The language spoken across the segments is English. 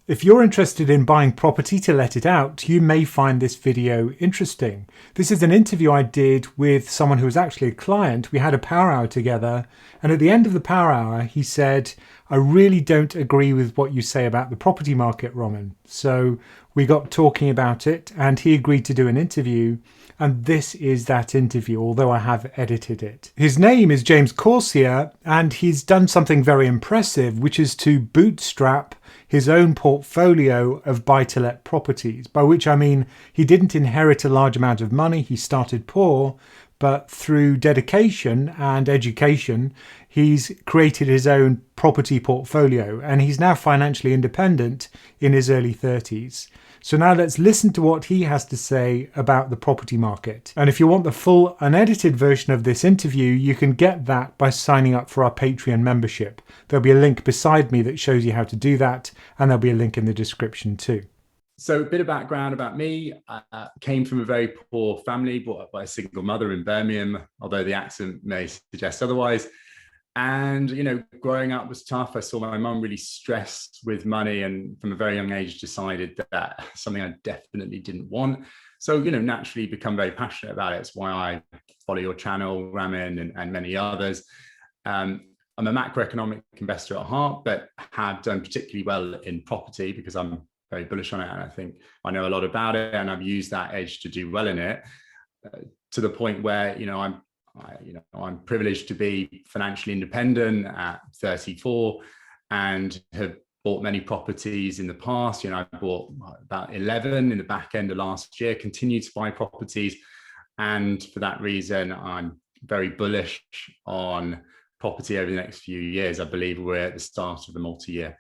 If you're interested in buying property to let it out, you may find this video interesting. This is an interview I did with someone who was actually a client. We had a power hour together, and at the end of the power hour, he said, I really don't agree with what you say about the property market, Ramin. So we got talking about it, and he agreed to do an interview. And this is that interview, although I have edited it. His name is James Coursier, and he's done something very impressive, which is to bootstrap his own portfolio of buy-to-let properties, by which I mean he didn't inherit a large amount of money, he started poor, but through dedication and education, he's created his own property portfolio, and he's now financially independent in his early 30s. So now let's listen to what he has to say about the property market. And if you want the full unedited version of this interview, you can get that by signing up for our Patreon membership. There'll be a link beside me that shows you how to do that, and there'll be a link in the description too. So a bit of background about me. I came from a very poor family, brought up by a single mother in Birmingham, although the accent may suggest otherwise. And, growing up was tough. I saw my mum really stressed with money, and from a very young age decided that something I definitely didn't want. So, naturally become very passionate about it. It's why I follow your channel, Ramin, and many others. I'm a macroeconomic investor at heart, but have done particularly well in property because I'm very bullish on it. And I think I know a lot about it, and I've used that edge to do well in it, to the point where, I'm privileged to be financially independent at 34 and have bought many properties in the past. I bought about 11 in the back end of last year, continued to buy properties. And for that reason, I'm very bullish on property over the next few years. I believe we're at the start of the multi-year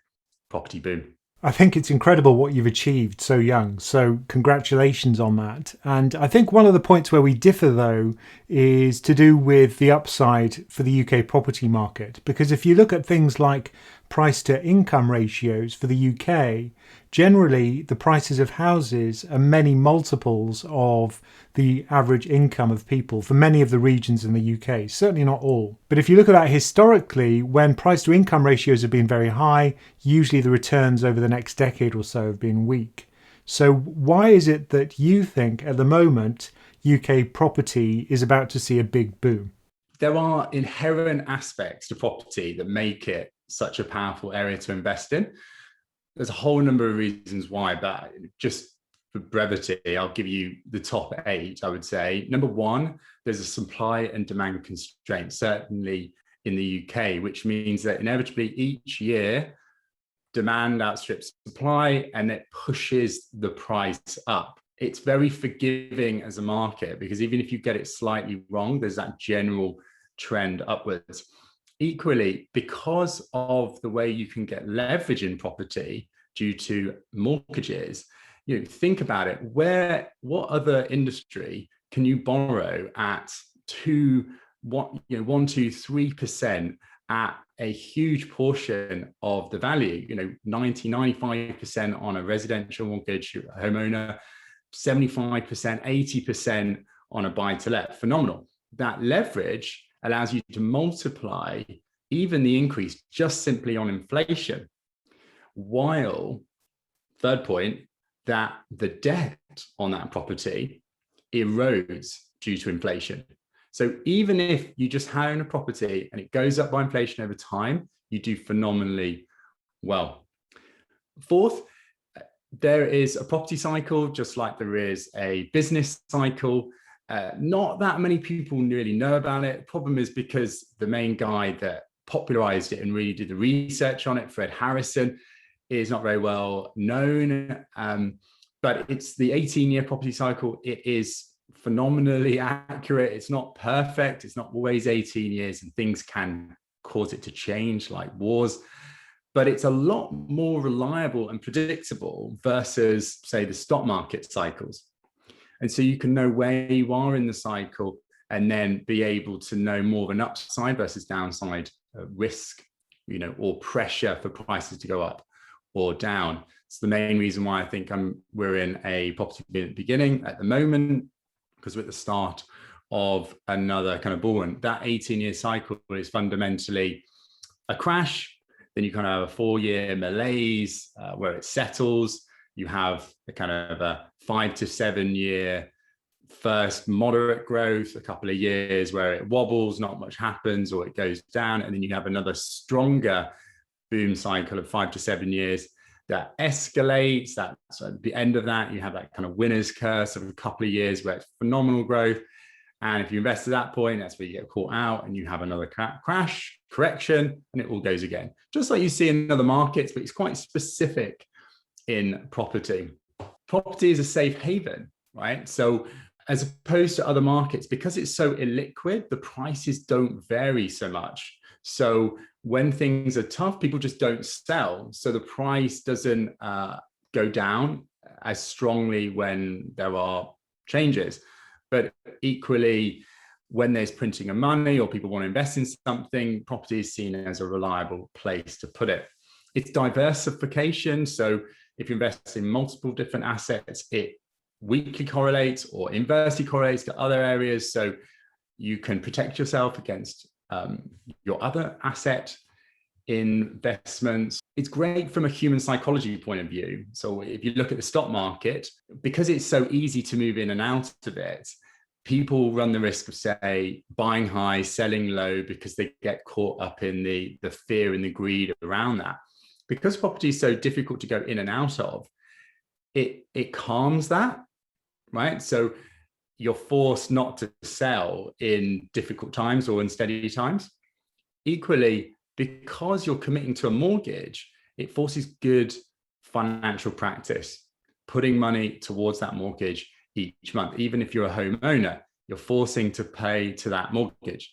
property boom. I think it's incredible what you've achieved so young. So congratulations on that. And I think one of the points where we differ, though, is to do with the upside for the UK property market. Because if you look at things like price to income ratios for the UK, generally the prices of houses are many multiples of the average income of people for many of the regions in the UK, certainly not all. But if you look at that historically, when price to income ratios have been very high, usually the returns over the next decade or so have been weak. So why is it that you think at the moment UK property is about to see a big boom? There are inherent aspects to property that make it such a powerful area to invest in. There's a whole number of reasons why, but just for brevity, I'll give you the top 8, I would say. Number 1, there's a supply and demand constraint, certainly in the UK, which means that inevitably each year, demand outstrips supply and it pushes the price up. It's very forgiving as a market because even if you get it slightly wrong, there's that general trend upwards. Equally, because of the way you can get leverage in property due to mortgages, think about it. What other industry can you borrow at 1, 2, 3% at a huge portion of the value? 90, 95% on a residential mortgage, homeowner, 75%, 80% on a buy-to-let. Phenomenal. That leverage allows you to multiply even the increase just simply on inflation, while, third point, that the debt on that property erodes due to inflation. So even if you just own a property and it goes up by inflation over time, you do phenomenally well. Fourth, there is a property cycle, just like there is a business cycle. Not that many people really know about it. The problem is because the main guy that popularized it and really did the research on it, Fred Harrison, is not very well known. But it's the 18-year property cycle. It is phenomenally accurate. It's not perfect. It's not always 18 years, and things can cause it to change, like wars. But it's a lot more reliable and predictable versus, say, the stock market cycles. And so you can know where you are in the cycle and then be able to know more of an upside versus downside risk, or pressure for prices to go up or down. It's the main reason why I think we're in a property boom at the beginning at the moment, because we're at the start of another kind of bull run. That 18-year cycle is fundamentally a crash, Then you kind of have a 4-year malaise where it settles. You have a kind of a 5 to 7 year first moderate growth, a couple of years where it wobbles, not much happens, or it goes down. And then you have another stronger boom cycle of 5 to 7 years that escalates. That's at the end of that, you have that kind of winner's curse of a couple of years where it's phenomenal growth. And if you invest at that point, that's where you get caught out and you have another crash, correction, and it all goes again. Just like you see in other markets, but it's quite specific in property. Property is a safe haven, right? So as opposed to other markets, because it's so illiquid, the prices don't vary so much. So when things are tough, people just don't sell. So the price doesn't go down as strongly when there are changes. But equally, when there's printing of money or people want to invest in something, property is seen as a reliable place to put it. It's diversification. So if you invest in multiple different assets, it weakly correlates or inversely correlates to other areas. So you can protect yourself against your other asset investments. It's great from a human psychology point of view. So if you look at the stock market, because it's so easy to move in and out of it, people run the risk of, say, buying high, selling low, because they get caught up in the fear and the greed around that. Because property is so difficult to go in and out of, it calms that, right? So you're forced not to sell in difficult times or in steady times. Equally, because you're committing to a mortgage, it forces good financial practice, putting money towards that mortgage each month. Even if you're a homeowner, you're forcing to pay to that mortgage.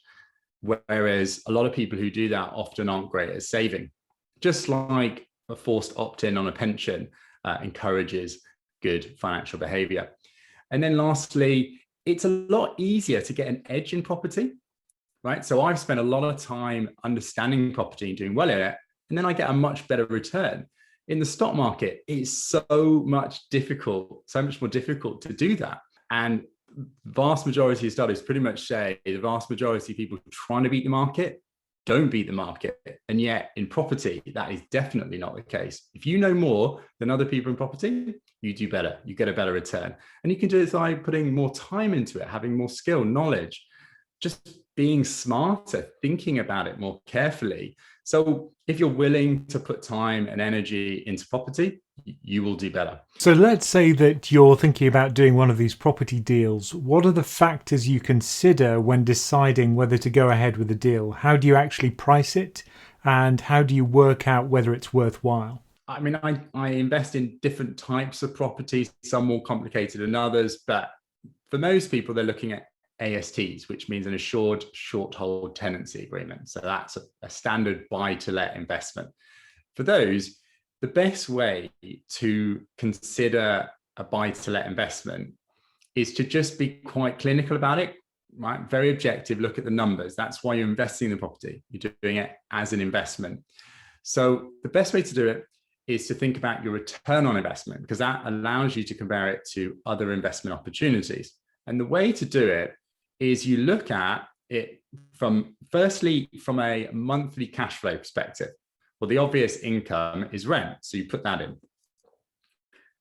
Whereas a lot of people who do that often aren't great at saving. Just like a forced opt-in on a pension encourages good financial behavior. And then lastly, it's a lot easier to get an edge in property, right? So I've spent a lot of time understanding property and doing well in it, and then I get a much better return. In the stock market, it's so much more difficult to do that. And vast majority of studies pretty much say the vast majority of people trying to beat the market don't beat the market. And yet in property, that is definitely not the case. If you know more than other people in property, you do better, you get a better return. And you can do it by putting more time into it, having more skill, knowledge, just being smarter, thinking about it more carefully. So if you're willing to put time and energy into property, you will do better. So let's say that you're thinking about doing one of these property deals. What are the factors you consider when deciding whether to go ahead with a deal? How do you actually price it? And how do you work out whether it's worthwhile? I mean, I invest in different types of properties, some more complicated than others, but for most people, they're looking at ASTs, which means an assured short hold tenancy agreement. So that's a standard buy to let investment. For those, the best way to consider a buy to let investment is to just be quite clinical about it, right? Very objective, look at the numbers. That's why you're investing in the property. You're doing it as an investment. So the best way to do it is to think about your return on investment, because that allows you to compare it to other investment opportunities. And the way to do it is you look at it firstly from a monthly cash flow perspective. Well, the obvious income is rent, so you put that in.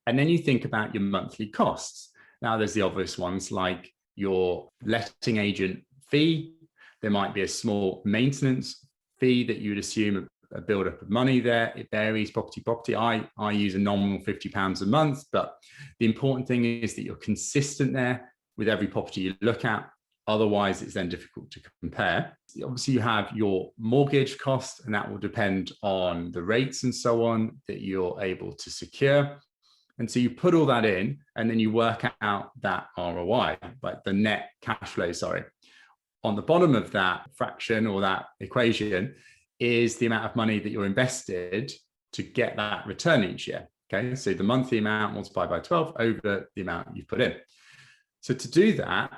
And then you think about your monthly costs. Now there's the obvious ones like your letting agent fee. There might be a small maintenance fee that you would assume a build-up of money there. It varies property. I use a nominal £50 a month, but the important thing is that you're consistent there with every property you look at. Otherwise, it's then difficult to compare. Obviously, you have your mortgage cost, and that will depend on the rates and so on that you're able to secure. And so you put all that in, and then you work out that ROI, like the net cash flow, sorry. On the bottom of that fraction or that equation is the amount of money that you're invested to get that return each year. Okay, so the monthly amount multiplied by 12 over the amount you've put in. So to do that,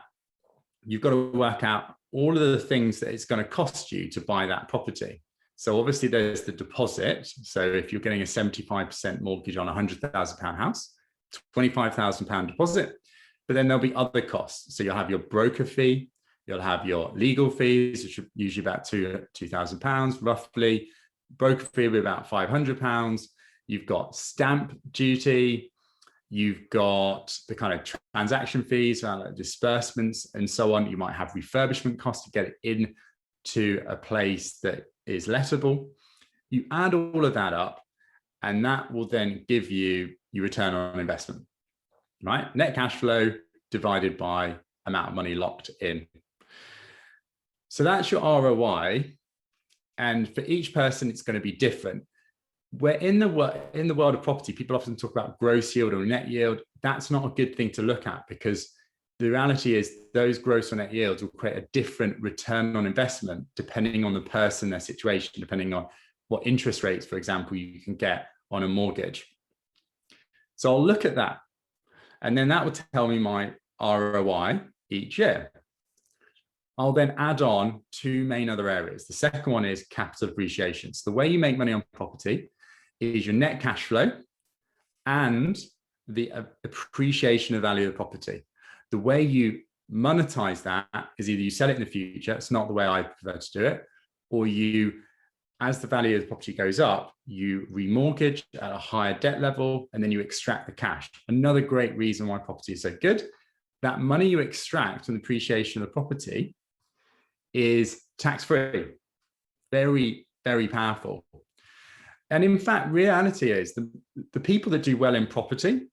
you've got to work out all of the things that it's going to cost you to buy that property. So obviously there's the deposit. So if you're getting a 75% mortgage on a £100,000 house, £25,000 deposit, but then there'll be other costs. So you'll have your broker fee, you'll have your legal fees, which are usually about £2,000 roughly. broker fee of about £500. You've got stamp duty. You've got the kind of transaction fees around like disbursements and so on. You might have refurbishment costs to get it in to a place that is lettable. You add all of that up, and that will then give you your return on investment, right? Net cash flow divided by amount of money locked in. So that's your ROI. And for each person, it's going to be different. Where in the world of property, people often talk about gross yield or net yield. That's not a good thing to look at, because the reality is those gross or net yields will create a different return on investment depending on the person, their situation, depending on what interest rates, for example, you can get on a mortgage. So I'll look at that, and then that will tell me my ROI each year. I'll then add on two main other areas. The second one is capital appreciation. So the way you make money on property is your net cash flow and the appreciation of value of the property. The way you monetize that is either you sell it in the future, it's not the way I prefer to do it, or you, as the value of the property goes up, you remortgage at a higher debt level, and then you extract the cash. Another great reason why property is so good, that money you extract from the appreciation of the property is tax-free. Very, very powerful. And in fact, reality is the people that do well in property,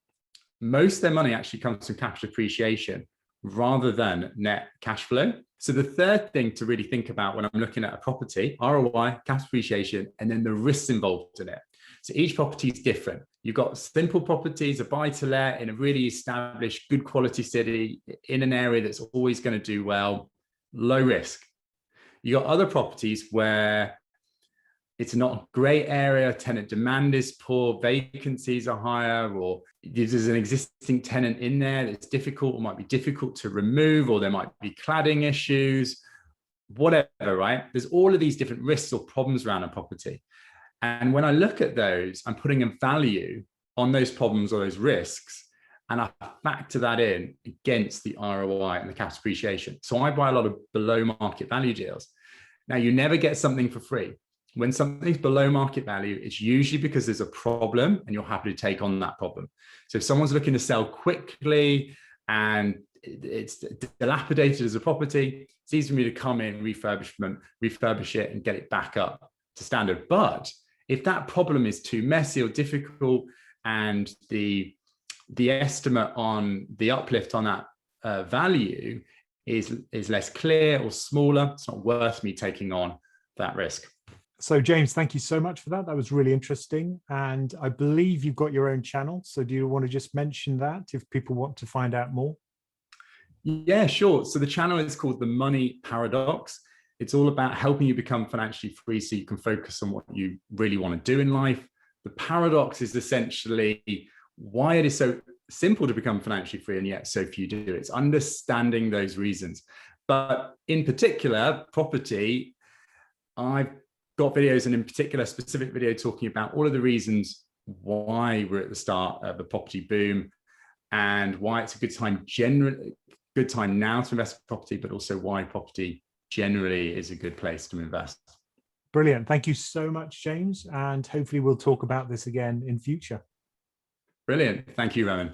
most of their money actually comes from capital appreciation rather than net cash flow. So the third thing to really think about when I'm looking at a property, ROI, capital appreciation, and then the risks involved in it. So each property is different. You've got simple properties, a buy-to-let in a really established, good quality city in an area that's always going to do well, low risk. You got other properties where it's not a great area, tenant demand is poor, vacancies are higher, or there's an existing tenant in there that's difficult, or might be difficult to remove, or there might be cladding issues, whatever, right? There's all of these different risks or problems around a property. And when I look at those, I'm putting a value on those problems or those risks, and I factor that in against the ROI and the capital appreciation. So I buy a lot of below market value deals. Now, you never get something for free. When something's below market value, it's usually because there's a problem and you're happy to take on that problem. So if someone's looking to sell quickly and it's dilapidated as a property, it's easy for me to come in, refurbish it and get it back up to standard. But if that problem is too messy or difficult and the estimate on the uplift on that value is less clear or smaller, it's not worth me taking on that risk. So James, thank you so much for that. That was really interesting. And I believe you've got your own channel. So do you want to just mention that if people want to find out more? Yeah, sure. So the channel is called The Money Paradox. It's all about helping you become financially free so you can focus on what you really want to do in life. The paradox is essentially why it is so simple to become financially free and yet so few do. It's understanding those reasons. But in particular, property, I've got videos, and in particular, a specific video talking about all of the reasons why we're at the start of the property boom and why it's a good time now to invest in property, but also why property generally is a good place to invest. Brilliant. Thank you so much, James. And hopefully we'll talk about this again in future. Brilliant. Thank you, Ramin.